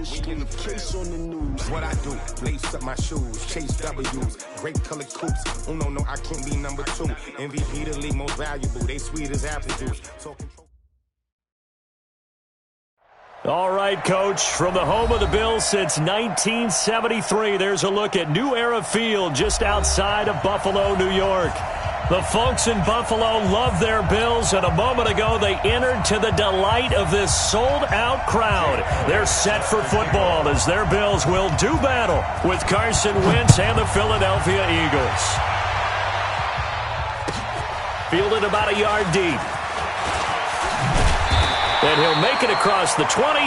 the street, case on the news. What I do, lace up my shoes, chase W's, great colored coops. Oh no, I can't be number 2. MVP the league most valuable, they sweet as apple juice. All right, Coach, from the home of the Bills since 1973, there's a look at New Era Field just outside of Buffalo, New York. The folks in Buffalo love their Bills, and a moment ago they entered to the delight of this sold-out crowd. They're set for football as their Bills will do battle with Carson Wentz and the Philadelphia Eagles. Fielded about a yard deep. And he'll make it across the 20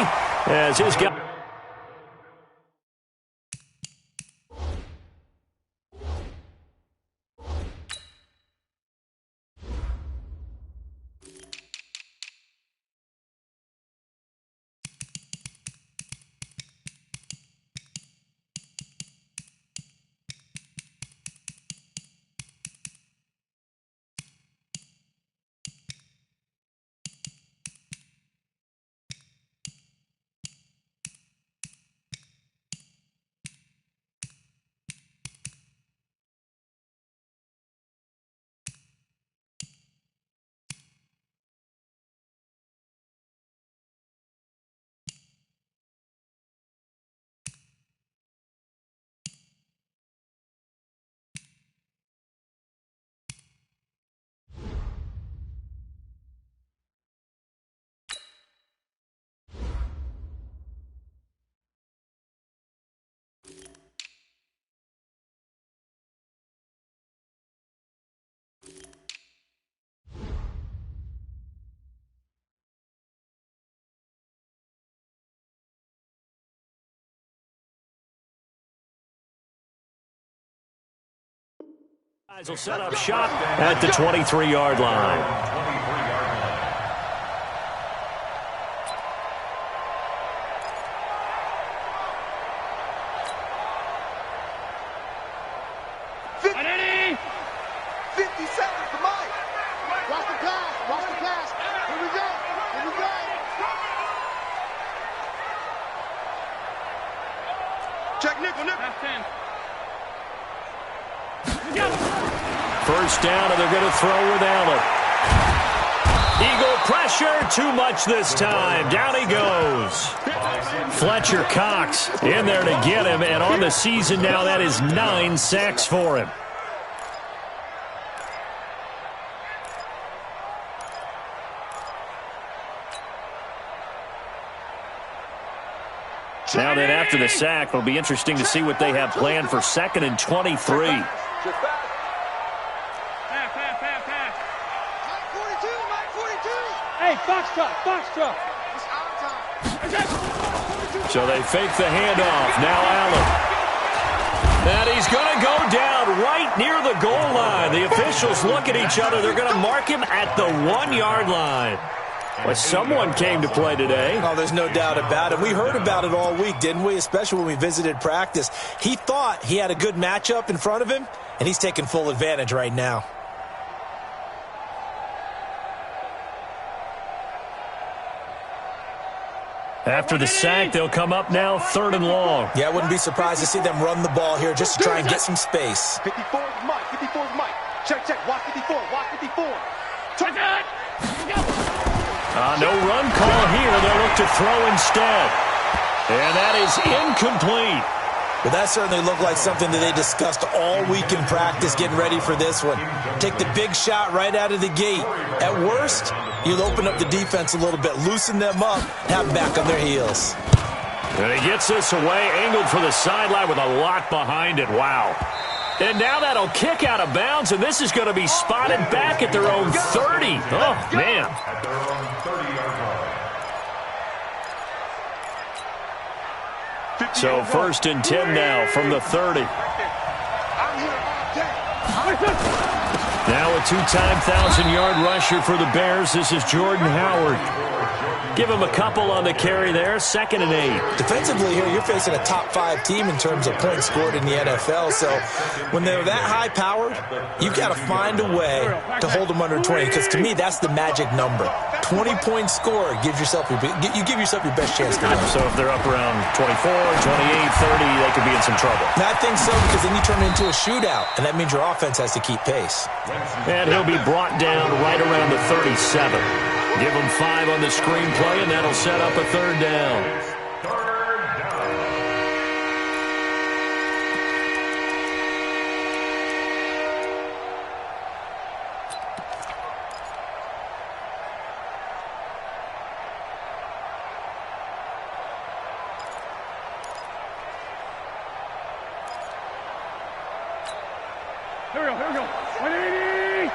as his guy. Guys will set up shop at the 23-yard line. First down, and they're going to throw with Allen. Eagle pressure, too much this time. Down he goes. Fletcher Cox in there to get him, and on the season now, that is 9 sacks for him. Now then, after the sack, it'll be interesting to see what they have planned for 2nd and 23. Foxtrot. So they fake the handoff. Now Allen. And he's going to go down right near the goal line. The officials look at each other. They're going to mark him at the 1-yard line. Well, someone came to play today. Oh, there's no doubt about it. We heard about it all week, didn't we? Especially when we visited practice. He thought he had a good matchup in front of him, and he's taking full advantage right now. After the sack, they'll come up now 3rd and long. Yeah, I wouldn't be surprised to see them run the ball here just to try and get some space. 54 is Mike. Check. Watch 54. Touchdown. No run call here. They'll look to throw instead. And that is incomplete. Well, that certainly looked like something that they discussed all week in practice getting ready for this one. Take the big shot right out of the gate. At worst, you'll open up the defense a little bit, loosen them up, have them back on their heels. And he gets this away, angled for the sideline with a lot behind it. Wow. And now that'll kick out of bounds, and this is going to be spotted back at their own 30. Oh, man. So 1st and 10 now from the 30. Now a 2-time 1,000-yard rusher for the Bears. This is Jordan Howard. Give him a couple on the carry there, 2nd and 8. Defensively here, you're facing a top 5 team in terms of points scored in the NFL. So when they're that high-powered, you've got to find a way to hold them under 20, because to me, that's the magic number. 20-point score gives yourself you give yourself your best chance to win. So if they're up around 24, 28, 30, they could be in some trouble. And I think so, because then you turn it into a shootout, and that means your offense has to keep pace. And he'll be brought down right around the 37. Give him 5 on the screenplay, and that'll set up a 3rd down. Here we go. 180!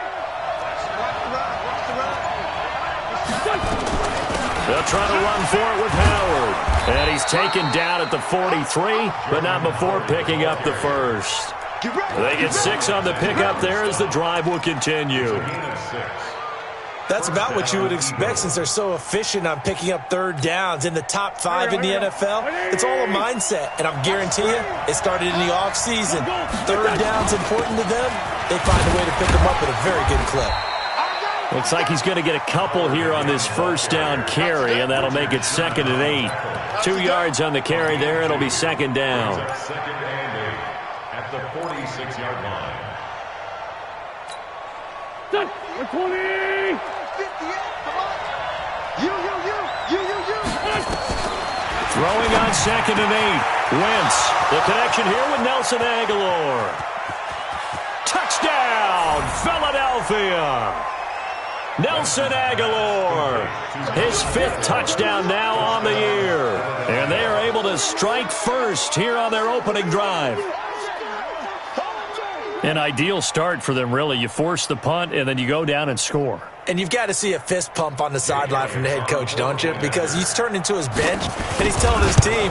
They'll try to run for it with Howard. And he's taken down at the 43, but not before picking up the first. They get 6 on the pickup there as the drive will continue. That's about what you would expect, since they're so efficient on picking up 3rd downs. In the top 5 in the NFL, it's all a mindset. And I'm guarantee you, it started in the offseason. 3rd down's important to them. They find a way to pick them up at a very good clip. Looks like he's going to get a couple here on this 1st down carry, and that'll make it 2nd and 8. 2 yards on the carry there. It'll be 2nd down. At the 46-yard line. 20! 58, come on. You. Throwing on 2nd and 8. Wentz. The connection here with Nelson Agholor. Touchdown, Philadelphia. Nelson Agholor. His 5th touchdown now on the year. And they are able to strike first here on their opening drive. An ideal start for them, really. You force the punt, and then you go down and score. And you've got to see a fist pump on the sideline from the head coach, don't you? Because he's turned into his bench, and he's telling his team,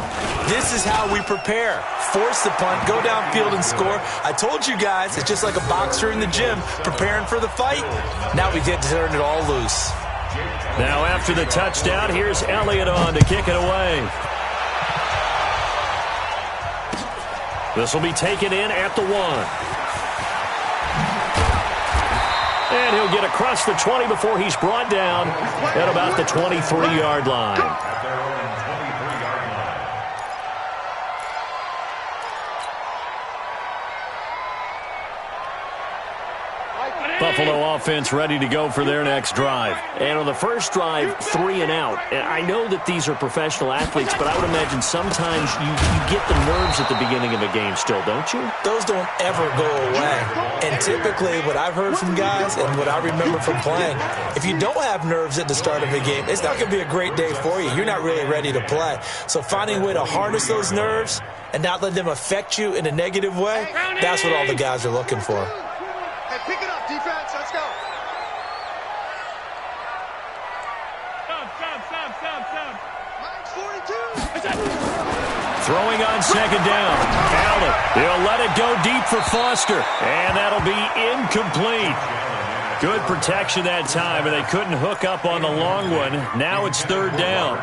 this is how we prepare. Force the punt, go downfield and score. I told you guys, it's just like a boxer in the gym preparing for the fight. Now we get to turn it all loose. Now after the touchdown, here's Elliott on to kick it away. This will be taken in at the 1. And he'll get across the 20 before he's brought down at about the 23-yard line. Buffalo offense ready to go for their next drive. And on the first drive, 3 and out. And I know that these are professional athletes, but I would imagine sometimes you get the nerves at the beginning of a game still, don't you? Those don't ever go away. And typically what I've heard from guys and what I remember from playing, if you don't have nerves at the start of a game, it's not going to be a great day for you. You're not really ready to play. So finding a way to harness those nerves and not let them affect you in a negative way, that's what all the guys are looking for. Hey, pick it up, defense. Let's go. Stop. Mine's 42. Throwing on 2nd down. Allen, he'll let it go deep for Foster. And that'll be incomplete. Good protection that time, and they couldn't hook up on the long one. Now it's 3rd down.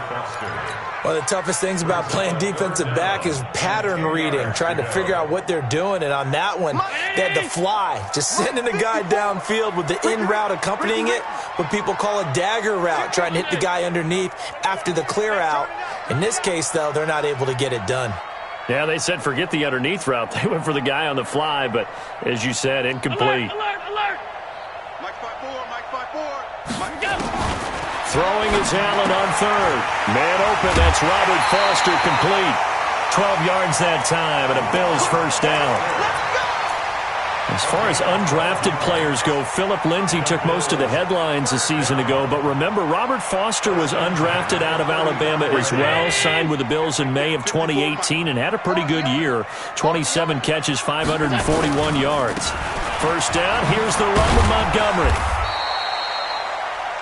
One of the toughest things about playing defensive back is pattern reading, trying to figure out what they're doing. And on that one, they had the fly, just sending a guy downfield with the in route accompanying it, what people call a dagger route, trying to hit the guy underneath after the clear out. In this case, though, they're not able to get it done. Yeah, they said forget the underneath route. They went for the guy on the fly, but as you said, incomplete. Alert! Mike 5-4. Mike, go! Throwing is Allen on 3rd. Man open, that's Robert Foster, complete. 12 yards that time, and a Bills 1st down. As far as undrafted players go, Philip Lindsay took most of the headlines a season ago, but remember, Robert Foster was undrafted out of Alabama as well, signed with the Bills in May of 2018, and had a pretty good year. 27 catches, 541 yards. 1st down, here's the run with Montgomery.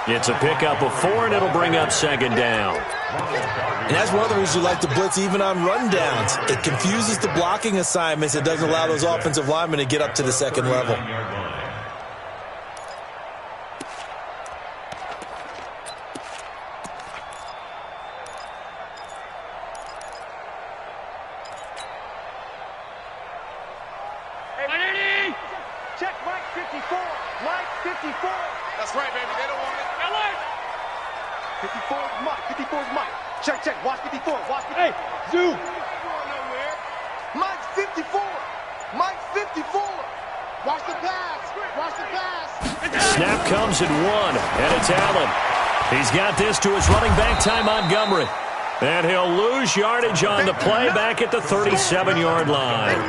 It's a pickup of 4, and it'll bring up 2nd down. And that's one of the reasons you like to blitz even on rundowns. It confuses the blocking assignments. It doesn't allow those offensive linemen to get up to the 2nd level. 54. That's right, baby. They don't want it. 54 is Mike. 54 is Mike. Check, check. Watch 54. Watch 54. Hey, Zoo. Mike's 54. Mike's 54. Watch the pass. Watch the pass. Snap comes at 1, and it's Allen. He's got this to his running back, Ty Montgomery. And he'll lose yardage on the play back at the 37-yard line.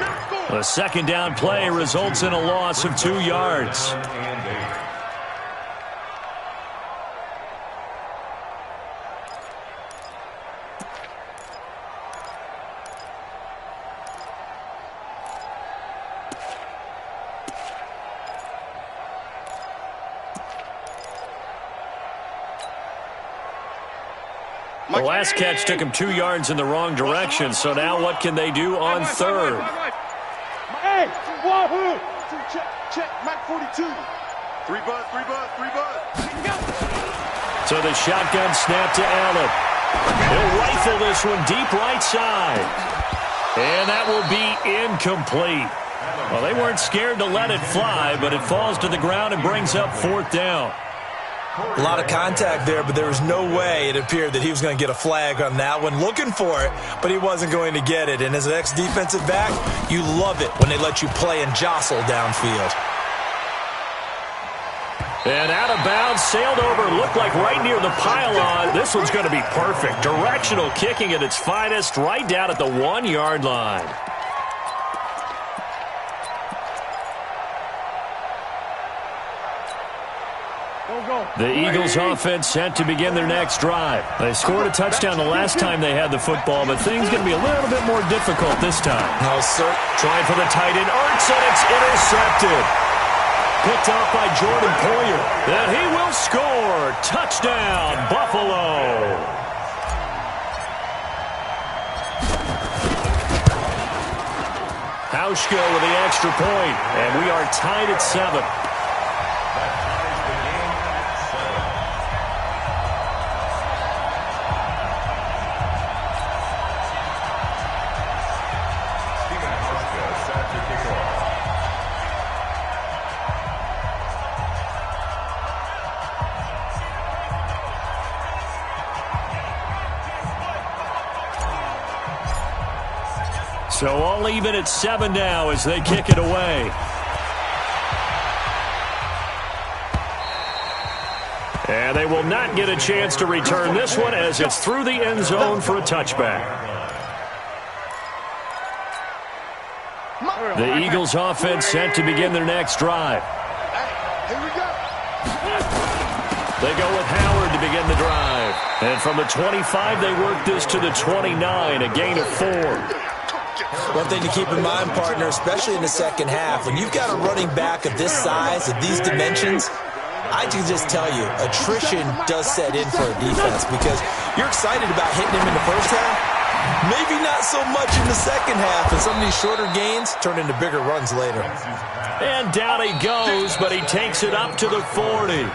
The second down play results in a loss of 2 yards. The last catch took him 2 yards in the wrong direction, so now what can they do on third? Hey, wahoo! Check, check. Mike 42. 3 buzz, 3 buzz, 3 buzz. So the shotgun snap to Allen. He'll rifle this one deep right side. And that will be incomplete. Well, they weren't scared to let it fly, but it falls to the ground and brings up 4th down. A lot of contact there, but there was no way it appeared that he was going to get a flag on that one. Looking for it, but he wasn't going to get it. And as an ex-defensive back, you love it when they let you play and jostle downfield. And out of bounds, sailed over, looked like right near the pylon. This one's going to be perfect. Directional kicking at its finest, right down at the 1-yard line. The Eagles offense set to begin their next drive. They scored a touchdown the last time they had the football, but things going to be a little bit more difficult this time. No, sir. Trying for the tight end, Ertz, and it's intercepted. Picked off by Jordan Poyer. And he will score. Touchdown, Buffalo. Hauschka with the extra point, and we are tied at 7. So all even at 7 now as they kick it away. And they will not get a chance to return this one as it's through the end zone for a touchback. The Eagles offense set to begin their next drive. Here we go. They go with Howard to begin the drive. And from the 25, they work this to the 29, a gain of 4. One thing to keep in mind, partner, especially in the second half, when you've got a running back of this size, of these dimensions, I can just tell you, attrition does set in for a defense because you're excited about hitting him in the first half, maybe not so much in the second half, and some of these shorter gains turn into bigger runs later. And down he goes, but he takes it up to the 40.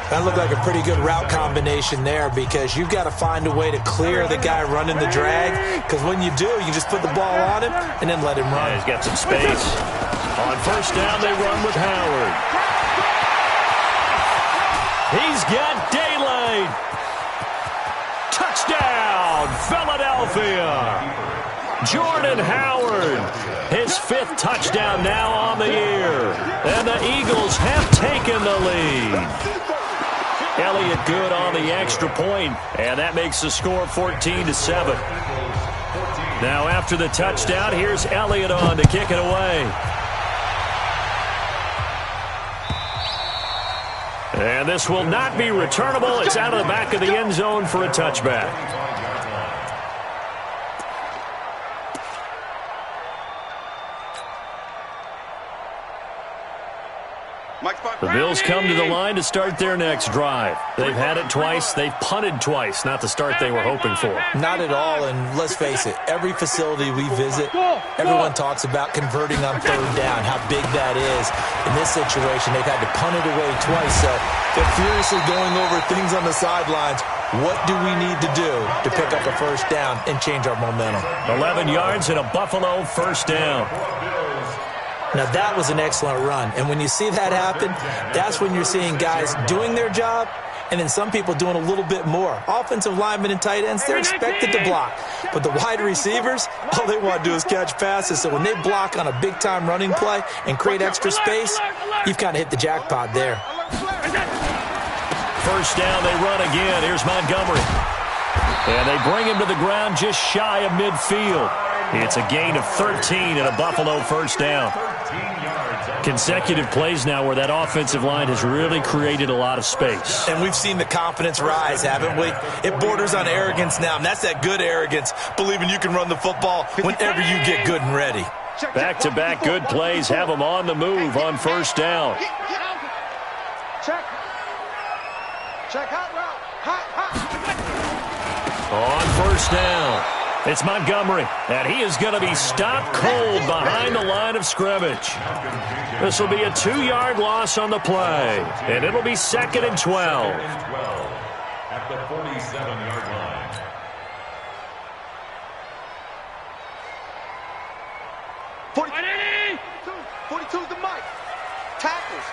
That looked like a pretty good route combination there because you've got to find a way to clear the guy running the drag because when you do, you just put the ball on him and then let him run. Yeah, he's got some space. On first down, they run with Howard. He's got daylight. Touchdown, Philadelphia. Jordan Howard, his 5th touchdown now on the year. And the Eagles have taken the lead. Elliott good on the extra point, and that makes the score 14-7. Now after the touchdown, here's Elliott on to kick it away. And this will not be returnable. It's out of the back of the end zone for a touchback. The Bills come to the line to start their next drive. They've had it twice. They've punted twice. Not the start they were hoping for. Not at all, and let's face it, every facility we visit, everyone talks about converting on third down, how big that is. In this situation, they've had to punt it away twice, so they're furiously going over things on the sidelines. What do we need to do to pick up a first down and change our momentum? 11 yards and a Buffalo first down. Now, that was an excellent run. And when you see that happen, that's when you're seeing guys doing their job and then some people doing a little bit more. Offensive linemen and tight ends, they're expected to block. But the wide receivers, all they want to do is catch passes. So when they block on a big-time running play and create extra space, you've kind of hit the jackpot there. First down, they run again. Here's Montgomery. And they bring him to the ground just shy of midfield. It's a gain of 13 and a Buffalo first down. Consecutive plays now where that offensive line has really created a lot of space. And we've seen the confidence rise, haven't we? It borders on arrogance now, and that's that good arrogance, believing you can run the football whenever you get good and ready. Back-to-back good plays have them on the move on first down. Check. Check hot route. Hot. On first down, it's Montgomery, and he is going to be stopped cold behind the line of scrimmage. This will be a 2-yard loss on the play, and it'll be 2nd and 12. At the 47-yard line. 42's the mic. Tackles.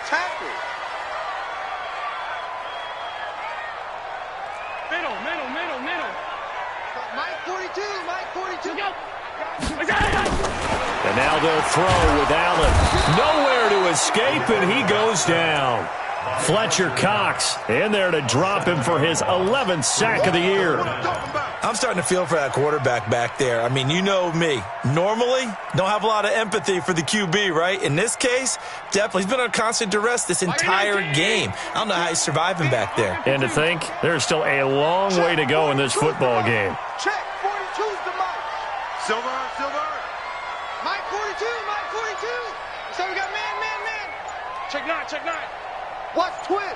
Middle. Mike 42. Go. And now they'll throw with Allen. Nowhere to escape, and he goes down. Fletcher Cox in there to drop him for his 11th sack of the year. I'm starting to feel for that quarterback back there. I mean, you know me. Normally, don't have a lot of empathy for the QB, right? In this case, definitely. He's been on constant duress this entire game. I don't know how he's surviving back there. And to think, there's still a long way to go in this football game. Check. 42's the mic. Silver. Mike 42. So we got man. Check nine. Watch twist.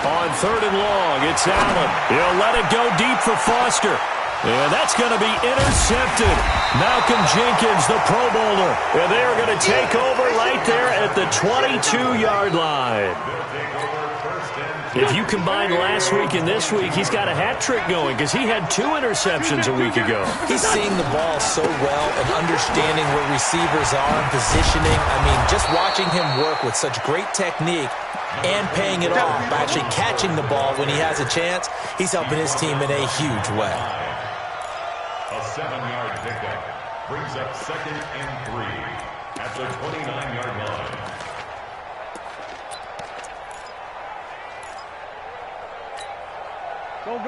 On 3rd and long, it's Allen. He'll let it go deep for Foster. And that's going to be intercepted. Malcolm Jenkins, the Pro Bowler. And they are going to take over right there at the 22-yard line. If you combine last week and this week, he's got a hat trick going because he had 2 interceptions a week ago. He's seeing the ball so well and understanding where receivers are and positioning. I mean, just watching him work with such great technique and paying it off by actually catching the ball when he has a chance, he's helping his team in a huge way. A 7-yard pickup brings up 2nd and 3 at the 29-yard line.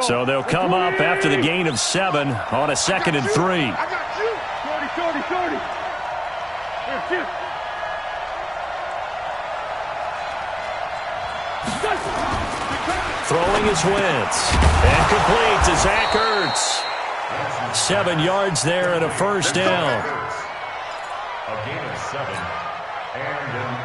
So they'll come up after the gain of 7 on a 2nd and 3. I got you. 30. Here, shoot. Throwing his Wentz. And complete to Zach Ertz. 7 yards there and a first down. A gain of 7.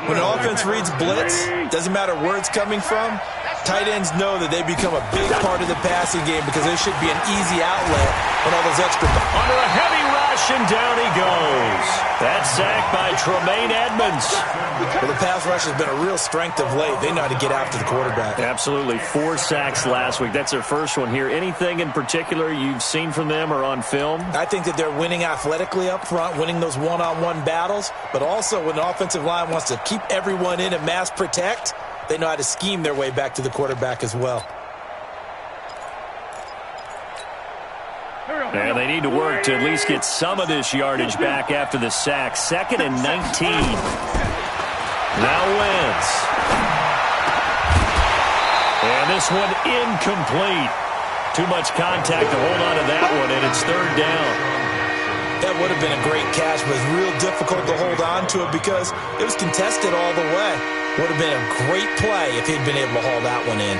When an offense reads blitz, doesn't matter where it's coming from, tight ends know that they become a big part of the passing game because there should be an easy outlet when all those extra... Under a heavy rush, and down he goes. That's sacked by Tremaine Edmonds. Well, the pass rush has been a real strength of late. They know how to get after the quarterback. Absolutely. 4 sacks last week. That's their first one here. Anything in particular you've seen from them or on film? I think that they're winning athletically up front, winning those one-on-one battles, but also when the offensive line wants to keep everyone in and mass protect, they know how to scheme their way back to the quarterback as well. And they need to work to at least get some of this yardage back after the sack. 2nd and 19. Now Wentz. And this one incomplete. Too much contact to hold on to that one, and it's 3rd down. That would have been a great catch, but it's real difficult to hold on to it because it was contested all the way. Would have been a great play if he'd been able to haul that one in.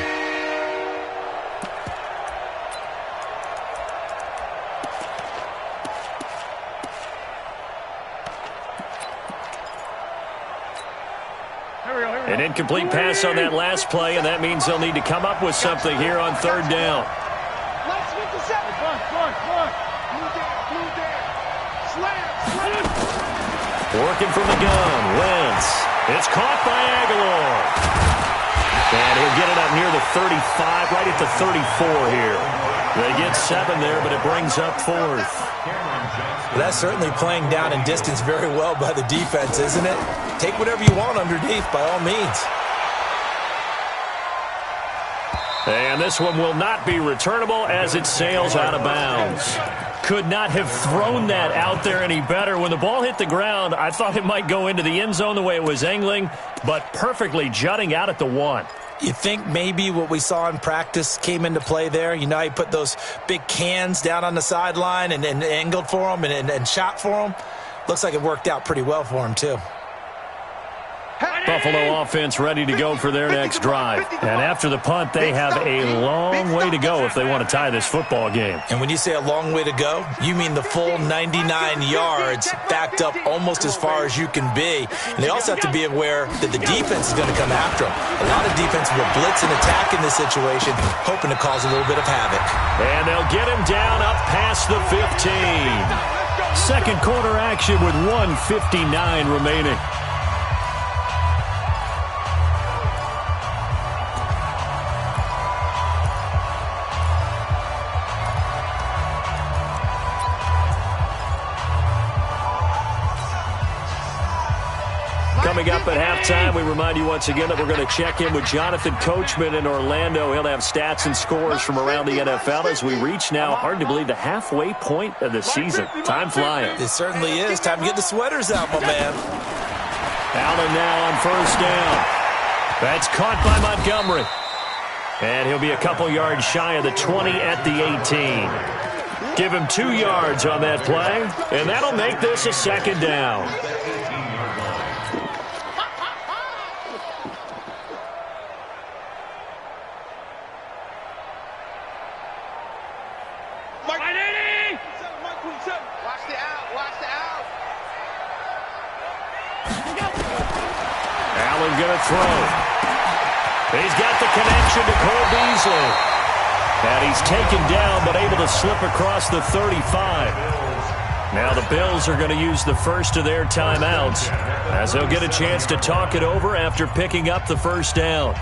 An incomplete pass on that last play, and that means they'll need to come up with something here on 3rd down. Let's get the 7. Blue there. Slam. Working from the gun, Wentz. It's caught by Aguilar. And he'll get it up near the 35, right at the 34 here. They get 7 there, but it brings up 4th. Well, that's certainly playing down and distance very well by the defense, isn't it? Take whatever you want underneath, by all means. And this one will not be returnable as it sails out of bounds. Could not have thrown that out there any better. When the ball hit the ground, I thought it might go into the end zone the way it was angling, but perfectly jutting out at the 1. You think maybe what we saw in practice came into play there? You know, he put those big cans down on the sideline and angled for him and shot for him. Looks like it worked out pretty well for him, too. Buffalo offense ready to go for their next drive. And after the punt, they have a long way to go if they want to tie this football game. And when you say a long way to go, you mean the full 99 yards backed up almost as far as you can be. And they also have to be aware that the defense is going to come after them. A lot of defense will blitz and attack in this situation, hoping to cause a little bit of havoc. And they'll get him down up past the 15. Second quarter action with 1:59 remaining. Coming up at halftime, we remind you once again that we're going to check in with Jonathan Coachman in Orlando. He'll have stats and scores from around the NFL as we reach now, hard to believe, the halfway point of the season. Time flying. It certainly is. Time to get the sweaters out, my man. Allen now on first down. That's caught by Montgomery. And he'll be a couple yards shy of the 20 at the 18. Give him 2 yards on that play, and that'll make this a second down. Throw. He's got the connection to Cole Beasley. And he's taken down but able to slip across the 35. Now the Bills are going to use the first of their timeouts as they'll get a chance to talk it over after picking up the first down.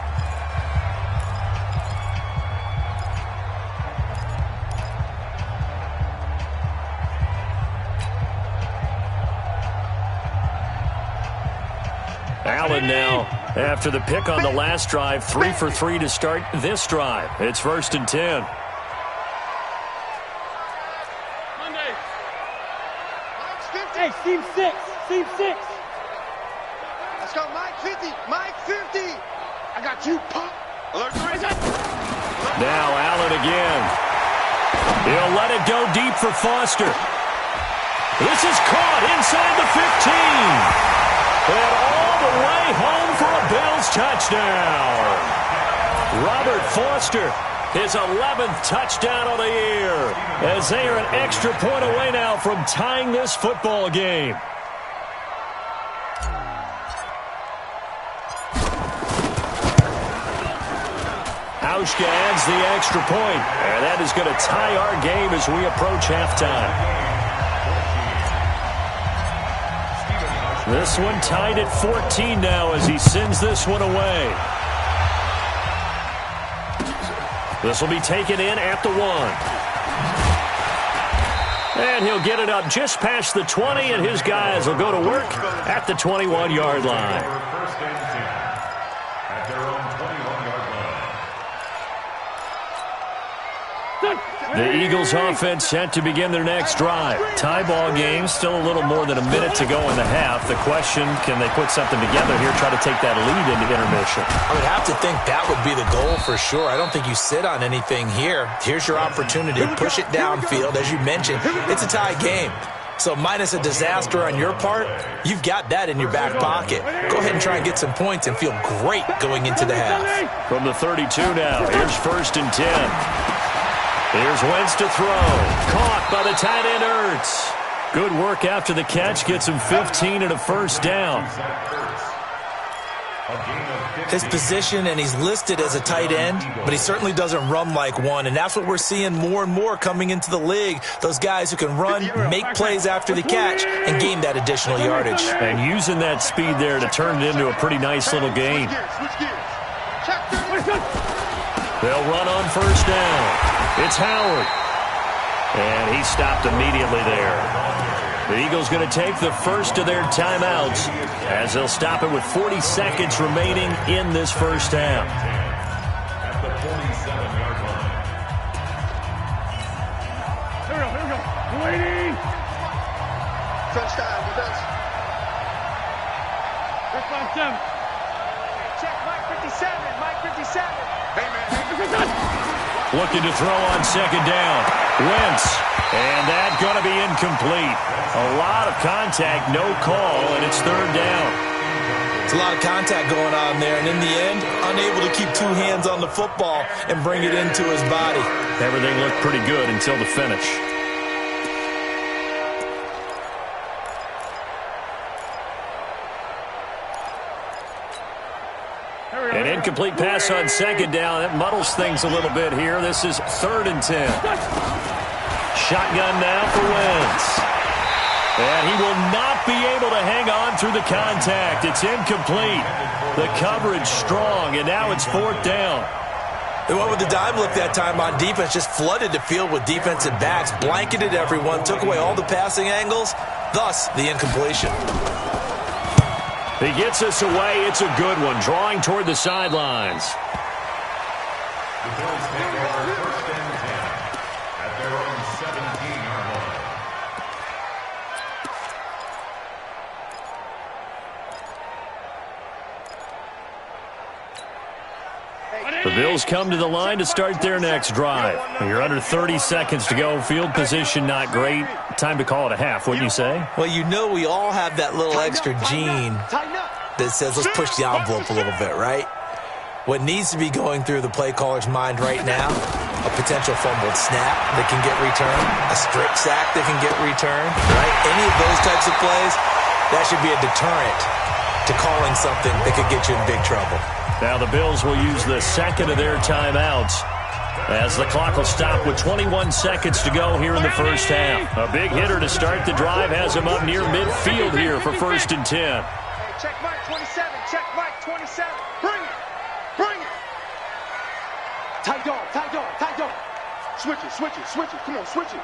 Allen now, after the pick on the last drive, 3 for 3 to start this drive. It's 1st and 10. Hey, Team 6. Team 6. Let's go, Mike 50. Mike 50. I got you, Pop. Alert 3. Now Allen again. He'll let it go deep for Foster. This is caught inside the 15. And all the way home for a Bills touchdown. Robert Foster, his 11th touchdown of the year, as they are an extra point away now from tying this football game. Hauschka adds the extra point, and that is going to tie our game as we approach halftime. This one tied at 14 now as he sends this one away. This will be taken in at the 1. And he'll get it up just past the 20, and his guys will go to work at the 21-yard line. First and 10 at their own 21-yard line. The Eagles offense set to begin their next drive. Tie ball game, still a little more than a minute to go in the half. The question, can they put something together here, try to take that lead into intermission? I would have to think that would be the goal for sure. I don't think you sit on anything here. Here's your opportunity. Push it downfield. As you mentioned, it's a tie game. So minus a disaster on your part, you've got that in your back pocket. Go ahead and try and get some points and feel great going into the half. From the 32 now, here's 1st and 10. Here's Wentz to throw. Caught by the tight end Ertz. Good work after the catch. Gets him 15 and a first down. His position, and he's listed as a tight end, but he certainly doesn't run like one, and that's what we're seeing more and more coming into the league. Those guys who can run, make plays after the catch, and gain that additional yardage. And using that speed there to turn it into a pretty nice little gain. They'll run on first down. It's Howard. And he stopped immediately there. The Eagles going to take the first of their timeouts as they'll stop it with 40 seconds remaining in this first half. At the 47-yard line. Here we go. Waiting. Touchdown, defense. First 5-7. Check Mike 57. Mike 57. Hey, man. Looking to throw on second down. Wentz. And that's going to be incomplete. A lot of contact, no call, and it's third down. It's a lot of contact going on there, and in the end, unable to keep two hands on the football and bring it into his body. Everything looked pretty good until the finish. An incomplete pass on second down. That muddles things a little bit here. This is 3rd and 10. Shotgun now for Wentz. And he will not be able to hang on through the contact. It's incomplete. The coverage strong, and now it's 4th down. They went with the dime look that time on defense, just flooded the field with defensive backs, blanketed everyone, took away all the passing angles, thus the incompletion. He gets us away. It's a good one, drawing toward the sidelines. The Bills take over 1st and 10 at their own 17-yard line. The Bills come to the line to start their next drive. You're under 30 seconds to go. Field position not great. Time to call it a half, wouldn't you say? Well, you know we all have that little extra gene that says let's push the envelope a little bit, right? What needs to be going through the play caller's mind right now, a potential fumbled snap that can get returned, a strip sack that can get returned, right? Any of those types of plays, that should be a deterrent to calling something that could get you in big trouble. Now the Bills will use the second of their timeouts as the clock will stop with 21 seconds to go here in the first half. A big hitter to start the drive has him up near midfield here for 1st and 10. Hey, check Mike 27. Check Mike 27. Bring it. Bring it. Tight dog. Tight dog. Tight dog. Switch it. Switch it. Switch it. Come on, switch it.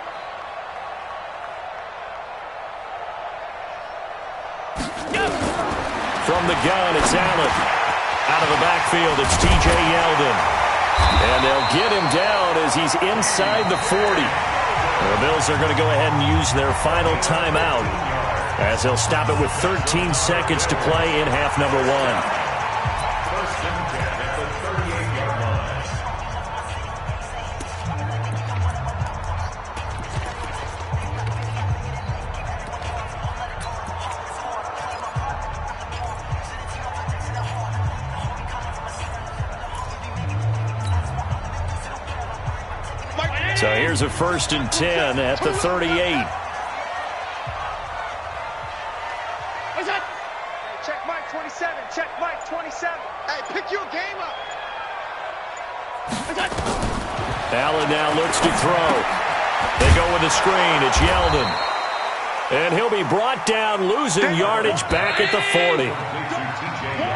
From the gun, it's Allen. Out of the backfield, it's T.J. Yeldon. And they'll get him down as he's inside the 40. The Bills are going to go ahead and use their final timeout as they'll stop it with 13 seconds to play in half number 1. 1st and 10 at the 38-yard line. So here's a 1st and 10 at the 38. What's that? Hey, check Mike 27. Check Mike 27. Hey, pick your game up. What's that? Allen now looks to throw. They go with a screen. It's Yeldon. And he'll be brought down, losing yardage back at the 40.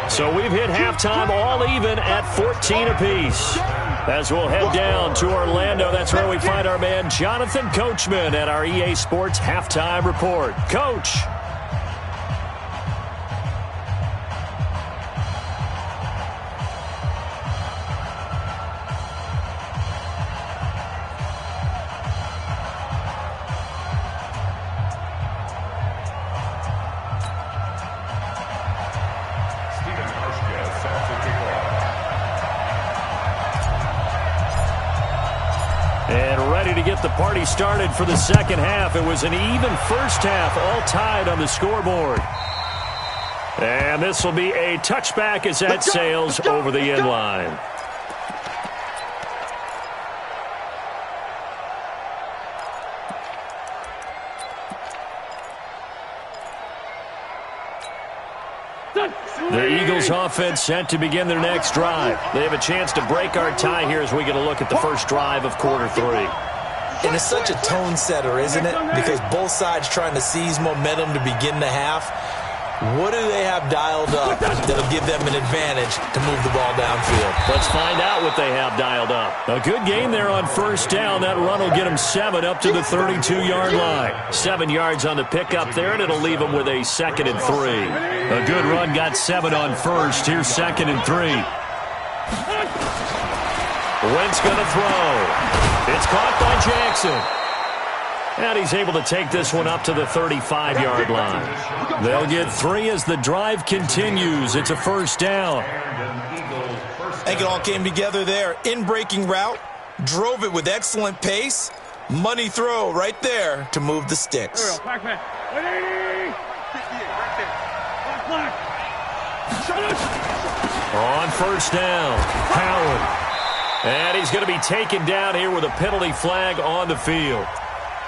So we've hit halftime all even at 14 apiece. As we'll head down to Orlando, that's where we find our man Jonathan Coachman at our EA Sports Halftime Report. Coach. To get the party started for the second half. It was an even first half, all tied on the scoreboard. And this will be a touchback as that sails over the end line. The Eagles offense set to begin their next drive. They have a chance to break our tie here as we get a look at the first drive of quarter 3. And it's such a tone setter, isn't it? Because both sides trying to seize momentum to begin the half. What do they have dialed up that'll give them an advantage to move the ball downfield? Let's find out what they have dialed up. A good game there on first down. That run will get them 7 up to the 32-yard line. 7 yards on the pickup there, and it'll leave them with a 2nd and 3. A good run got 7 on first. Here's 2nd and 3. Wentz going to throw. It's caught by Jackson. And he's able to take this one up to the 35-yard line. They'll get 3 as the drive continues. It's a first down. I think it all came together there. In-breaking route, drove it with excellent pace. Money throw right there to move the sticks. On first down, Howard. And he's going to be taken down here with a penalty flag on the field.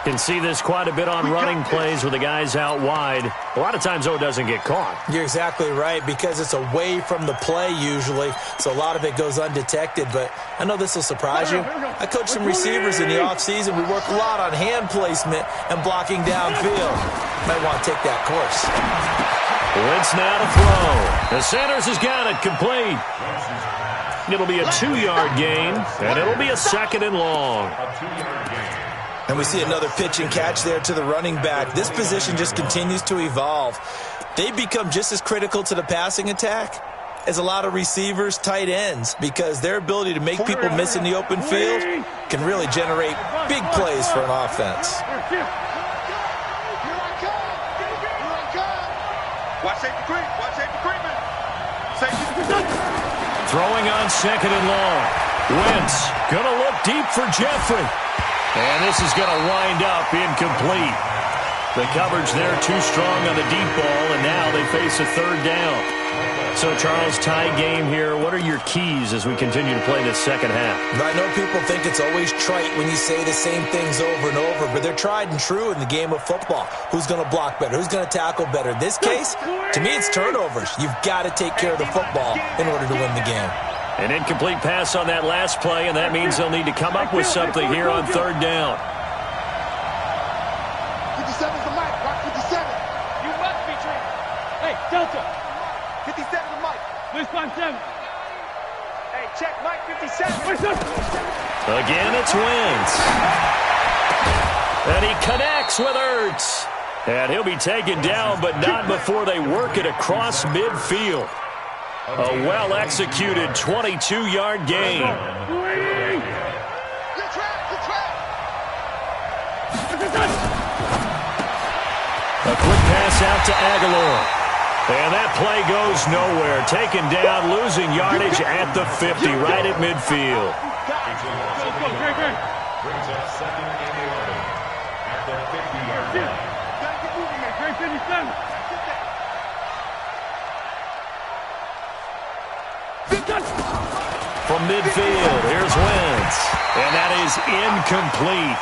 Can see this quite a bit on running plays with the guys out wide. A lot of times, though, it doesn't get caught. You're exactly right, because it's away from the play usually, so a lot of it goes undetected. But I know this will surprise you. I coach some receivers in the offseason. We work a lot on hand placement and blocking downfield. Might want to take that course. Wentz now to throw. The Sanders has got it complete. It'll be a 2-yard gain, and it'll be a 2nd and long. And we see another pitch and catch there to the running back. This position just continues to evolve. They become just as critical to the passing attack as a lot of receivers, tight ends, because their ability to make people miss in the open field can really generate big plays for an offense. Watch safety creep. Watch safety creeping. Throwing on 2nd and long. Wentz going to look deep for Jeffrey. And this is going to wind up incomplete. The coverage there too strong on the deep ball, and now they face a 3rd down. So, Charles, tie game here. What are your keys as we continue to play this second half? I know people think it's always trite when you say the same things over and over, but they're tried and true in the game of football. Who's going to block better? Who's going to tackle better? In this case, to me, it's turnovers. You've got to take care of the football in order to win the game. An incomplete pass on that last play, and that means they'll need to come up with something here on 3rd down. 57's the mic. Rock 57. You must be trained. Hey, Delta. 57's the mic. Where's 57? Hey, check mic 57. Again, it's Wentz. And he connects with Ertz. And he'll be taken down, but not before they work it across midfield. A well-executed 22-yard gain. A quick pass out to Aguilar. And that play goes nowhere. Taken down, losing yardage at the 50, right at midfield. Brings up 2nd and 11 at the 50-yard line. From midfield, here's Wentz. And that is incomplete.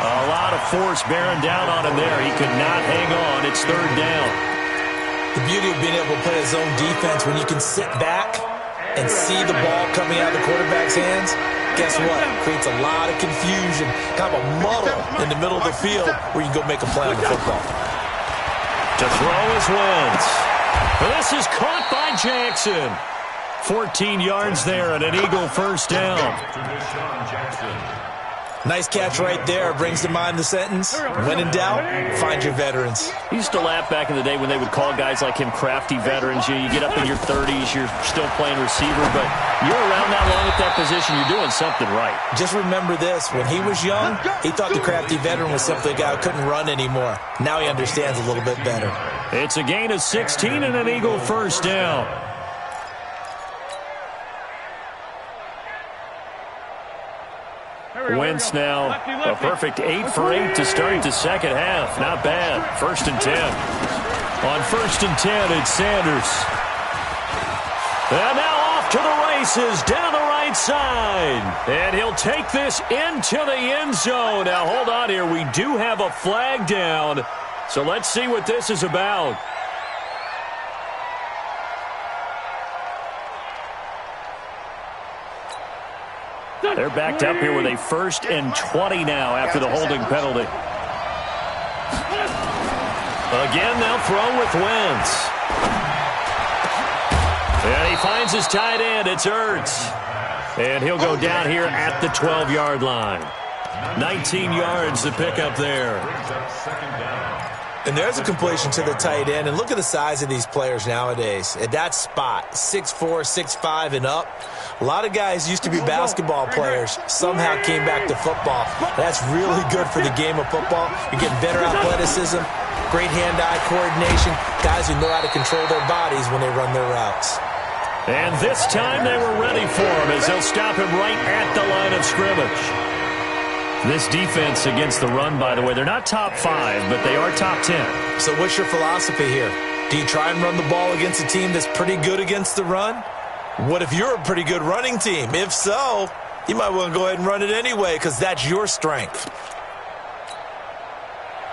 A lot of force bearing down on him there. He could not hang on. It's 3rd down. The beauty of being able to play a zone defense when you can sit back and see the ball coming out of the quarterback's hands, guess what? It creates a lot of confusion, kind of a muddle in the middle of the field where you can go make a play on the football. To throw is Wentz. This is caught by Jackson. 14 yards there and an Eagle first down. Nice catch right there. Brings to mind the sentence, when in doubt, find your veterans. I used to laugh back in the day when they would call guys like him crafty veterans. You get up in your 30s, you're still playing receiver, but you're around that long at that position, you're doing something right. Just remember this. When he was young, he thought the crafty veteran was simply a guy who couldn't run anymore. Now he understands a little bit better. It's a gain of 16 and an Eagle first down. Wentz now a perfect 8 for 8 to start the second half. Not bad. 1st and 10. On 1st and 10, it's Sanders. And now off to the races down the right side. And he'll take this into the end zone. Now hold on here. We do have a flag down. So let's see what this is about. They're backed up here with a 1st and 20 now after the holding penalty. Again, they'll throw with Wentz. And he finds his tight end. It's Ertz. And he'll go down here at the 12-yard line. 19 yards to pick up there. And there's a completion to the tight end. And look at the size of these players nowadays. At that spot, 6'4", 6'5", and up. A lot of guys used to be basketball players, somehow came back to football. That's really good for the game of football. You're getting better athleticism, great hand-eye coordination, guys who know how to control their bodies when they run their routes. And this time they were ready for him as they'll stop him right at the line of scrimmage. This defense against the run, by the way, they're not top 5, but they are top 10. So what's your philosophy here? Do you try and run the ball against a team that's pretty good against the run? What if you're a pretty good running team? If so, you might want to go ahead and run it anyway because that's your strength.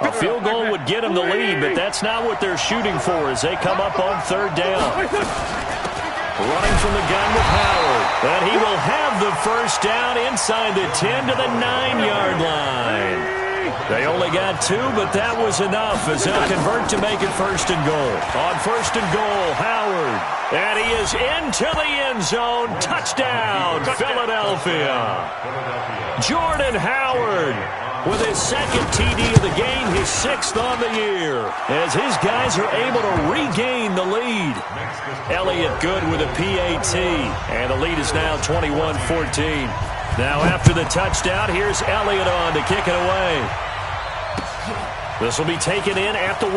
A field goal would get them the lead, but that's not what they're shooting for as they come up on third down. Running from the gun with Howard. And he will have the first down inside the 10 to the 9-yard line. They only got 2, but that was enough as they'll convert to make it first and goal. On first and goal, Howard. And he is into the end zone. Touchdown, Philadelphia. Jordan Howard with his second TD of the game, his 6th on the year, as his guys are able to regain the lead. Elliott good with a PAT, and the lead is now 21-14. Now after the touchdown, here's Elliott on to kick it away. This will be taken in at the 1.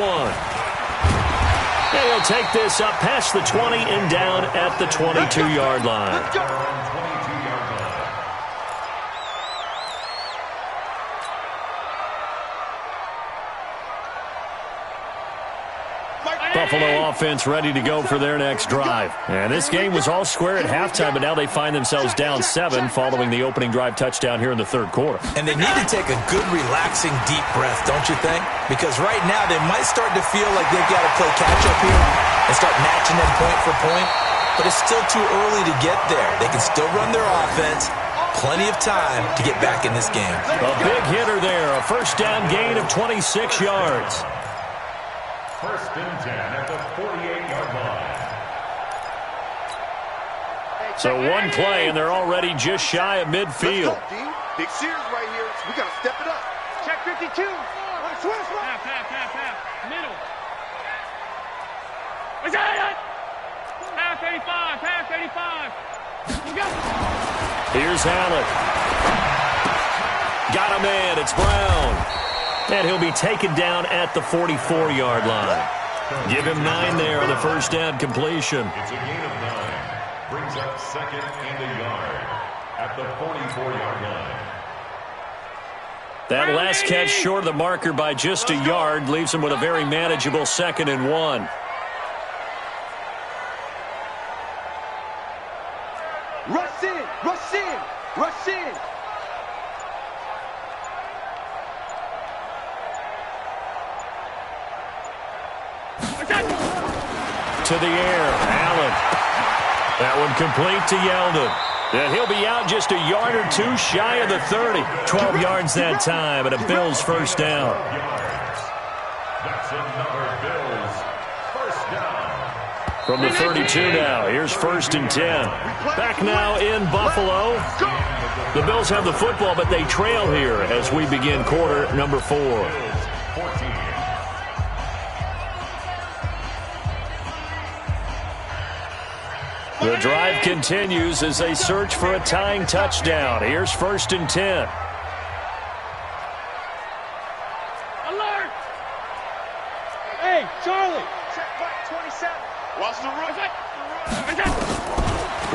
And he'll take this up past the 20 and down at the 22-yard line. Buffalo offense ready to go for their next drive. And this game was all square at halftime, but now they find themselves down 7 following the opening drive touchdown here in the third quarter. And they need to take a good, relaxing, deep breath, don't you think? Because right now they might start to feel like they've got to play catch-up here and start matching them point for point. But it's still too early to get there. They can still run their offense. Plenty of time to get back in this game. A big hitter there. A first down gain of 26 yards. First and 10 at the 48-yard line. So one play, and they're already just shy of midfield. Let's go, D. Big series right here. We got to step it up. Check 52. Half. Middle. Half 85. Here's Allen. Got him in. It's Brown. And he'll be taken down at the 44-yard line. Give him 9 there on the first down completion. It's a gain of 9. Brings up second and a yard at the 44-yard line. That last catch short of the marker by just a yard leaves him with a very manageable 2nd and 1. Rush in. To the air, Allen. That one complete to Yeldon. And he'll be out just a yard or 2 shy of the 30. 12 yards that time, and a Bills first down. That's another Bills first down. From the 32 now, here's first and 10. Back now in Buffalo. The Bills have the football, but they trail here as we begin quarter number 4. The drive continues as they search for a tying touchdown. Here's first and 10. Alert! Hey, Charlie! Check back 27. Watch the run.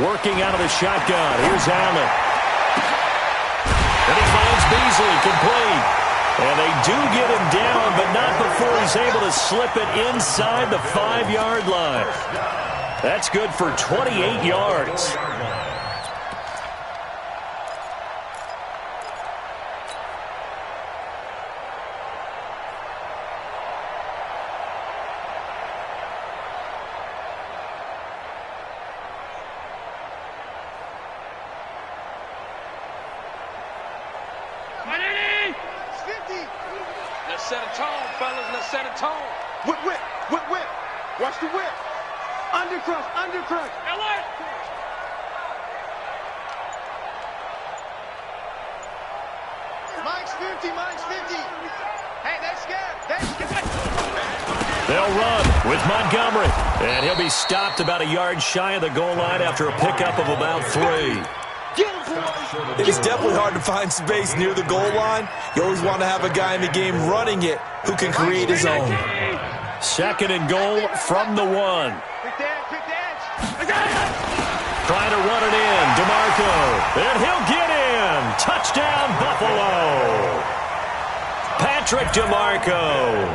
Working out of the shotgun. Here's Allen. And he finds Beasley complete. And they do get him down, but not before he's able to slip it inside the 5-yard line. That's good for 28 yards. Let's set a tone, fellas. Let's set a tone. Whip. Watch the whip. Undercrush, undercrush. Mike's 50, Mike's 50. Hey, that's scared. They'll run with Montgomery. And he'll be stopped about a yard shy of the goal line after a pickup of about 3. It's definitely hard to find space near the goal line. You always want to have a guy in the game running it who can create his own. 2nd and goal from the 1. Trying to run it in, DeMarco. And he'll get in. Touchdown, Buffalo. Patrick DeMarco.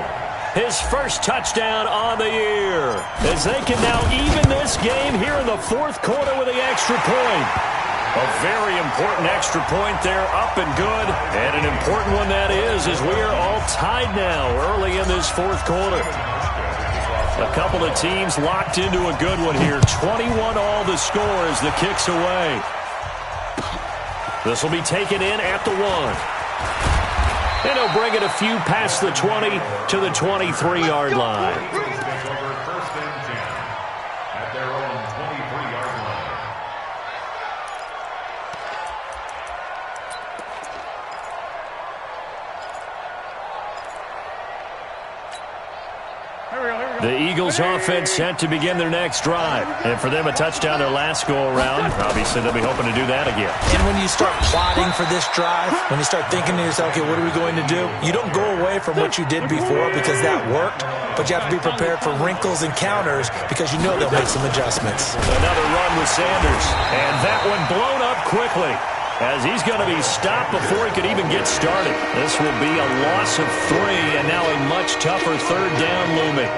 His first touchdown on the year. As they can now even this game here in the 4th quarter with the extra point. A very important extra point there, up and good. And an important one that is, as we are all tied now early in this 4th quarter. A couple of teams locked into a good one here. 21 all the score as the kick's away. This will be taken in at the 1. And he'll bring it a few past the 20 to the 23-yard line. The Eagles offense set to begin their next drive. And for them, a touchdown their last go-around. Obviously, they'll be hoping to do that again. And when you start plotting for this drive, when you start thinking to yourself, okay, what are we going to do? You don't go away from what you did before because that worked, but you have to be prepared for wrinkles and counters because you know they'll make some adjustments. Another run with Sanders. And that one blown up quickly, as he's going to be stopped before he could even get started. This will be a loss of 3, and now a much tougher 3rd down looming.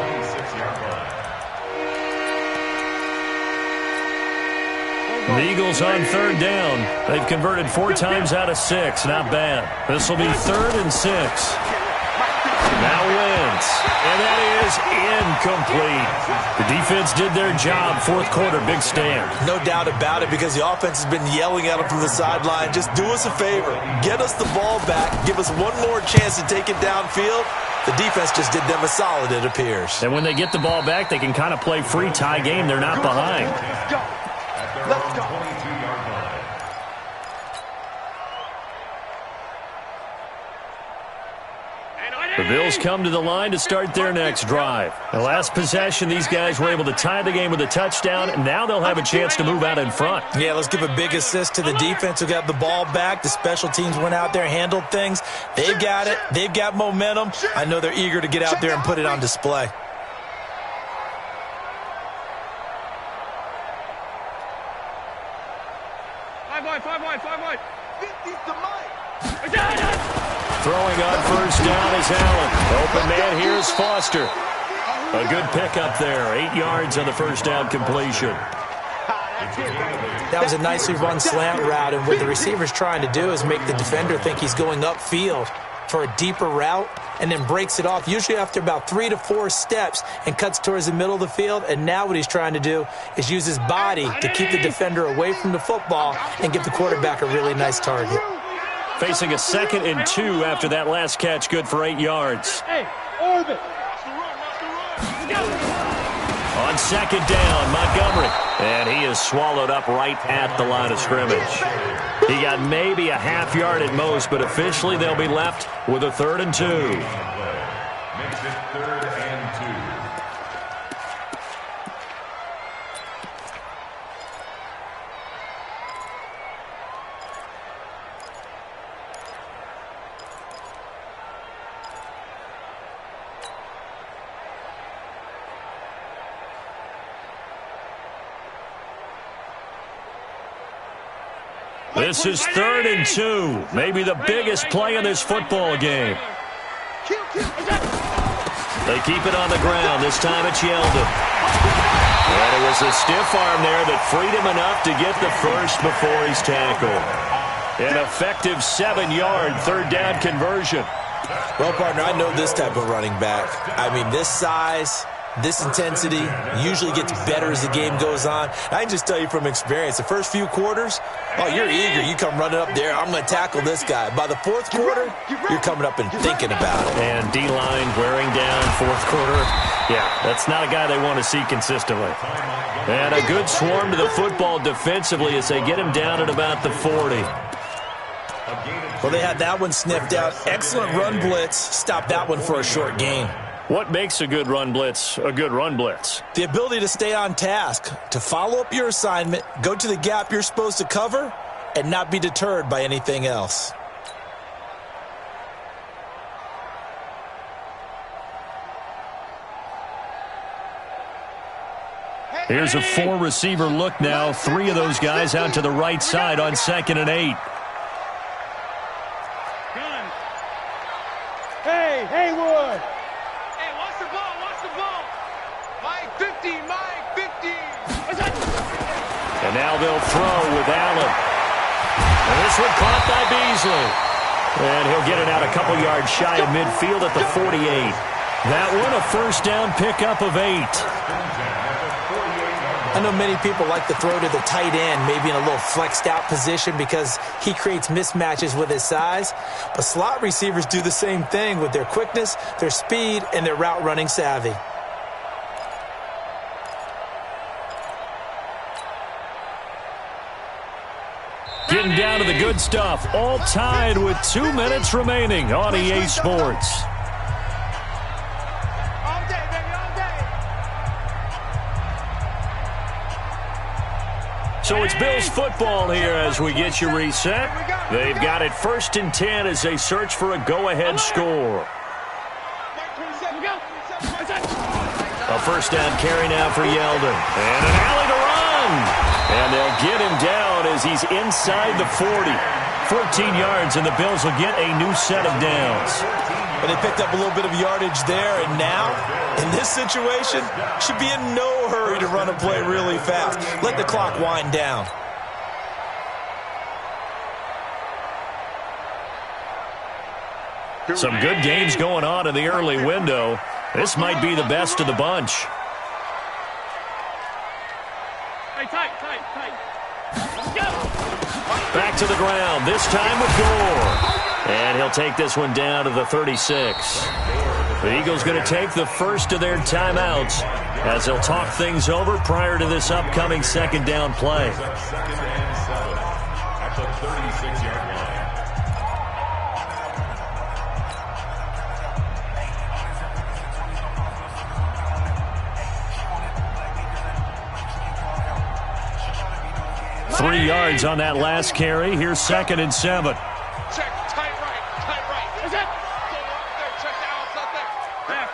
The Eagles on 3rd down. They've converted 4 times out of 6. Not bad. This will be 3rd and 6. Now Wentz. And that is incomplete. The defense did their job. 4th quarter, big stand. No doubt about it, because the offense has been yelling at them from the sideline. Just do us a favor. Get us the ball back. Give us one more chance to take it downfield. The defense just did them a solid, it appears. And when they get the ball back, they can kind of play free tie game. They're not behind. Let's go. The Bills come to the line to start their next drive. The last possession, these guys were able to tie the game with a touchdown, and now they'll have a chance to move out in front. Yeah, let's give a big assist to the defense who got the ball back. The special teams went out there, handled things. They've got it. They've got momentum. I know they're eager to get out there and put it on display. Five wide. 50's the mic. Throwing on 1st down is Allen. Open man, here's Foster. A good pickup there. 8 yards on the 1st down completion. That was a nicely run slant route, and what the receiver's trying to do is make the defender think he's going upfield for a deeper route, and then breaks it off, usually after about 3 to 4 steps, and cuts towards the middle of the field. And now what he's trying to do is use his body to keep the defender away from the football and give the quarterback a really nice target. Facing a 2nd and 2 after that last catch, good for 8 yards. Hey, orbit. On 2nd down, Montgomery. And he is swallowed up right at the line of scrimmage. He got maybe a half yard at most, but officially they'll be left with a 3rd and 2. Makes it 3rd and 2. This is 3rd and 2. Maybe the biggest play in this football game. They keep it on the ground. This time it's Yeldon. And it was a stiff arm there that freed him enough to get the first before he's tackled. An effective 7-yard 3rd down conversion. Well, partner, I know this type of running back. I mean, this size, This intensity usually gets better as the game goes on. I can just tell you from experience, the first few quarters, oh, you're eager. You come running up there, I'm going to tackle this guy. By the fourth quarter, you're coming up and thinking about it. And D-line wearing down fourth quarter. Yeah, that's not a guy they want to see consistently. And a good swarm to the football defensively as they get him down at about the 40. Well, they had that one sniffed out. Excellent run blitz. Stop that one for a short gain. What makes a good run blitz a good run blitz? The ability to stay on task, to follow up your assignment, go to the gap you're supposed to cover, and not be deterred by anything else. Here's a four-receiver look now. Three of those guys out to the right side on 2nd and 8. Hey, Haywood! Hey, watch the ball, watch the ball. Mike 50, Mike 50. And now they'll throw with Allen. And this one caught by Beasley. And he'll get it out a couple yards shy of midfield at the 48. That one a first down pickup of 8. I know many people like to throw to the tight end, maybe in a little flexed out position because he creates mismatches with his size. But slot receivers do the same thing with their quickness, their speed, and their route running savvy. Getting down to the good stuff. All tied with 2 minutes remaining on EA Sports. All day, baby, all day. So it's Bills football here as we get you reset. They've got it 1st and 10 as they search for a go-ahead score. A first down carry now for Yeldon. And an alley to run. And they'll get him down as he's inside the 40. 14 yards, and the Bills will get a new set of downs. But they picked up a little bit of yardage there, and now, in this situation, should be in no hurry to run a play really fast. Let the clock wind down. Some good games going on in the early window. This might be the best of the bunch. Hey, tight. Let's go! Back to the ground, this time with Gore. And he'll take this one down to the 36. The Eagles going to take the first of their timeouts as they'll talk things over prior to this upcoming 2nd down play. 2nd and 7 at the 36-yard line. Three yards on that last carry. Here's 2nd and 7. Check, tight right. Is it? Go up there, check the outside there. Half.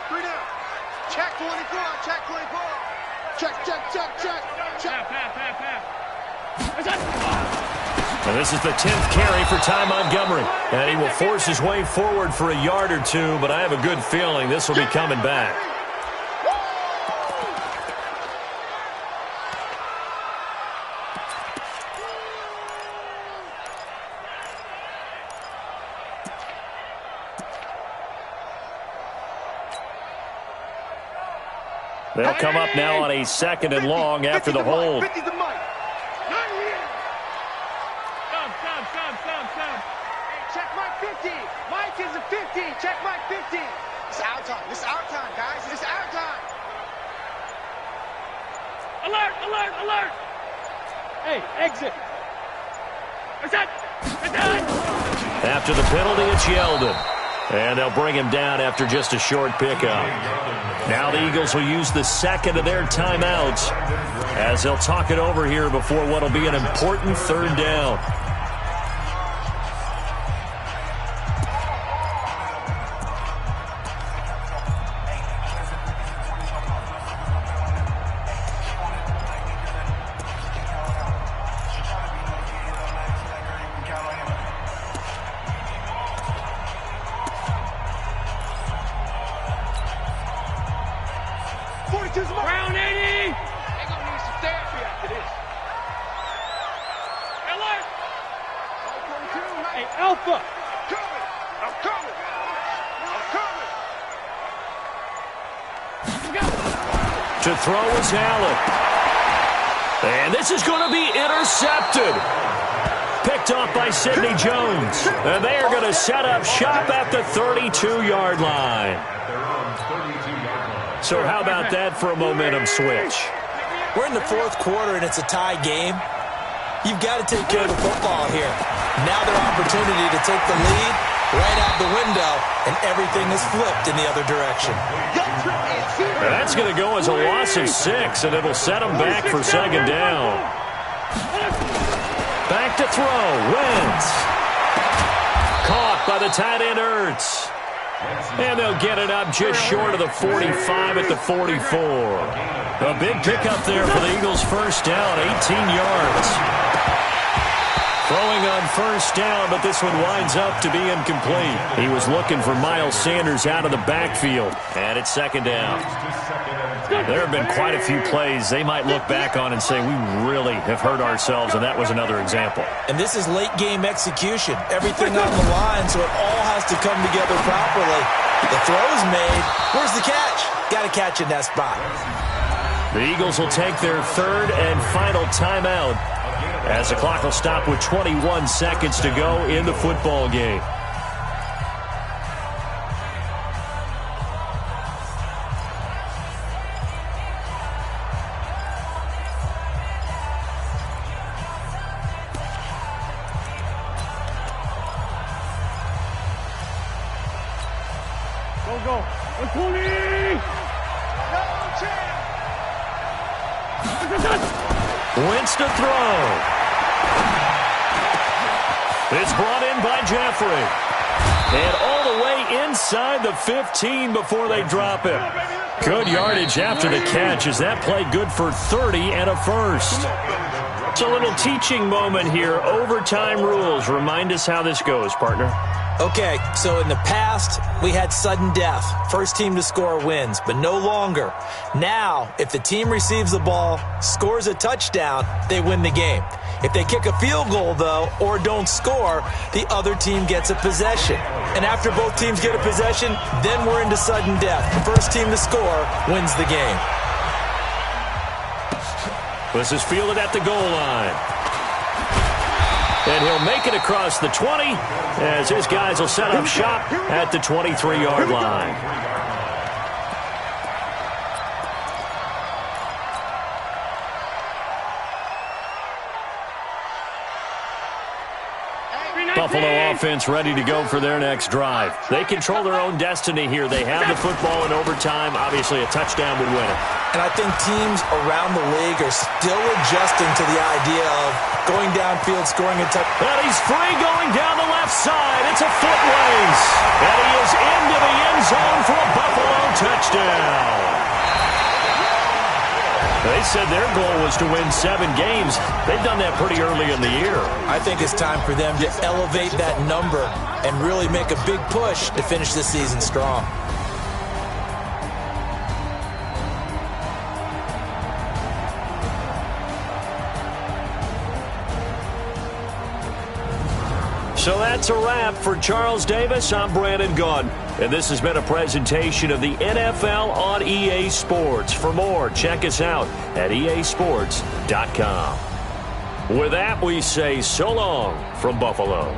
Three down. Check 24, check 24. Check. Is it? And this is the 10th carry for Ty Montgomery. And he will force his way forward for a yard or two, but I have a good feeling this will be coming back. They'll come up now on a 2nd and long after the hold. 50 the Mike. Stop. Hey, check Mike 50. Mike is a 50. Check Mike 50. It's our time. It's our time, guys. It's our time. Alert! Hey, exit. Is that? After the penalty, it's Yeldon. And they'll bring him down after just a short pickup. Now the Eagles will use the 2nd of their timeouts as they'll talk it over here before what will be an important 3rd down. Round 80! They're gonna need some therapy after this. Alert! Hey, Hey, Alpha! I'm coming. To throw is Allen. And this is going to be intercepted. Picked off by Sidney Jones. And they are going to set up shop at the 32-yard line. So how about that for a momentum switch? We're in the fourth quarter, and it's a tie game. You've got to take care of the football here. Now their opportunity to take the lead right out the window, and everything is flipped in the other direction. And that's going to go as a loss of 6, and it'll set them back for second down. Back to throw. Wentz. Caught by the tight end Ertz. And they'll get it up just short of the 45 at the 44. A big pickup there for the Eagles' first down, 18 yards. Throwing on first down, but this one winds up to be incomplete. He was looking for Miles Sanders out of the backfield, and it's second down. There have been quite a few plays they might look back on and say, we really have hurt ourselves, and that was another example. And this is late-game execution. Everything on the line, so it all has to come together properly. The throw's made. Where's the catch? Got to catch in that spot. The Eagles will take their third and final timeout as the clock will stop with 21 seconds to go in the football game. Go. Wentz to throw. It's brought in by Jeffrey. And all the way inside the 15 before they drop him. Good yardage after the catch. Is that play good for 30 and a first? It's a little teaching moment here. Overtime rules. Remind us how this goes, partner. Okay, so in the past, we had sudden death. First team to score wins, but no longer. Now, if the team receives the ball, scores a touchdown, they win the game. If they kick a field goal, though, or don't score, the other team gets a possession. And after both teams get a possession, then we're into sudden death. The first team to score wins the game. This is fielded at the goal line. And he'll make it across the 20 as his guys will set up shop at the 23-yard line. Buffalo offense ready to go for their next drive. They control their own destiny here. They have the football in overtime. Obviously, a touchdown would win it. And I think teams around the league are still adjusting to the idea of going downfield, scoring a touchdown. And he's free going down the left side. It's a foot race. And he is into the end zone for a Buffalo touchdown. They said their goal was to win 7 games. They've done that pretty early in the year. I think it's time for them to elevate that number and really make a big push to finish this season strong. So that's a wrap for Charles Davis. I'm Brandon Gaudin. And this has been a presentation of the NFL on EA Sports. For more, check us out at easports.com. With that, we say so long from Buffalo.